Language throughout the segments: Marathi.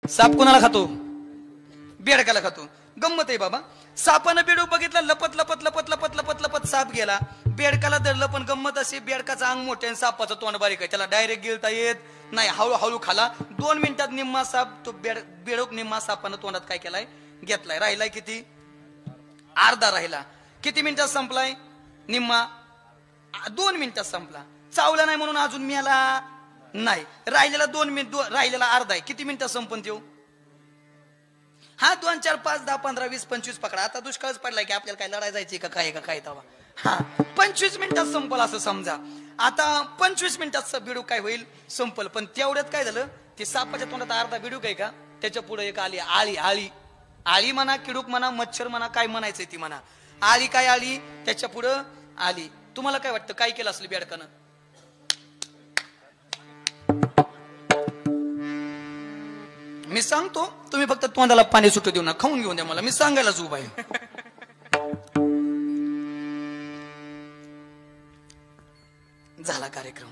साप कोणाला खातो? बेडकाला खातो. गंमत आहे बाबा. सापानं बेडूक बघितला, लपत लपत लपत लपत लपत लपत साप गेला, बेडकाला धरलं. पण गंमत अशी, बेडकाचं अंग मोठे आणि सापाचं तोंड बारीक आहे, त्याला डायरेक्ट गिळता येत नाही. हळूहळू खाला. 2 मिनिटात निम्मा साप तो बेडूक निम्मा सापानं तोंडात काय केलाय, घेतलाय. राहिलाय किती? अर्धा राहिला. किती मिनिटात संपलाय? निम्मा 2 मिनिटात संपला. चावला नाही म्हणून अजून मेला नाही. राहिलेला 2 मिनिट, राहिलेला अर्धा आहे. किती मिनिटात संपन देऊ? हा 2 4 5 10 15 20 25 पकडा. आता दुष्काळच पडलाय की आपल्याला काय लढाई जायची का काय तवा. हा 25 मिनिटात संपल असं समजा. आता 25 मिनिटात बिडूक काय होईल, संपल. पण तेवढ्यात काय झालं, ते सापाच्या तोंडात अर्धा बिडूक आहे का, त्याच्या पुढे एक आली आळी. आळी आळी म्हणा, किडूक म्हणा, मच्छर म्हणा, काय म्हणायचंय ती म्हणा. आळी काय आली, त्याच्या पुढं आली. तुम्हाला काय वाटतं काय केलं असेल बेडकानं? मी सांगतो, तुम्ही फक्त तोंडाला पाणी सुटू देऊ ना, खाऊन घेऊन द्या मला, मी सांगायलाच उभा आहे. झाला कार्यक्रम,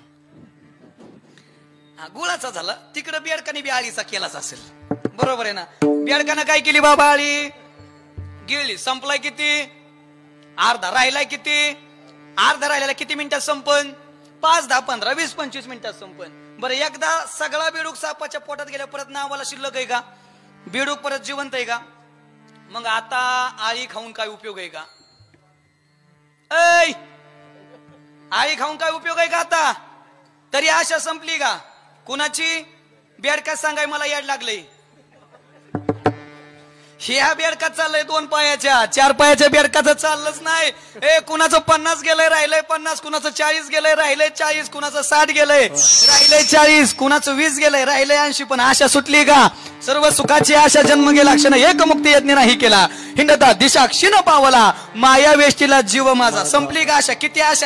हा गुळाचा झाला. तिकडे बेडकाने बी आळीचा केलाच असेल, बरोबर आहे ना. बेडकानं काय केली बाबा, आळी गिळली. संपलाय किती? अर्धा. राहिलाय किती? अर्धा. राहिलेला किती मिनिटात संपन? 5 10 15 20 25 मिनिटात संपन. बरं, एकदा सगळा बेडूक सापाच्या पोटात गेल्या, परत नावाला शिल्लक आहे का? बेडूक परत जिवंत आहे का? मग आता आळी खाऊन काय उपयोग आहे का? ऐ, आळी खाऊन काय उपयोग आहे का आता? तरी आशा संपली का कुणाची? बेडका सांगाय मला याड लागलंय. ह्या बेडकात चाललंय 2 पायाच्या, 4 पायाच्या बेडकाचं चाललंच नाही. कुणाचं 50 गेलंय, राहिलंय 50. कुणाचं 40 गेलंय, राहिलंय 40. कुणाचं 60 गेलंय, राहिलंय 40. कुणाचं 20 गेलंय, राहिलंय 80. पण आशा सुटली का? सर्व सुखाची आशा जन्म गेला क्षण एक मुक्ती यज्ञ नाही केला. हिंडता दिशा क्षीण पावला, माया वेष्टीला जीव माझा. संपली का आशा? किती आशा?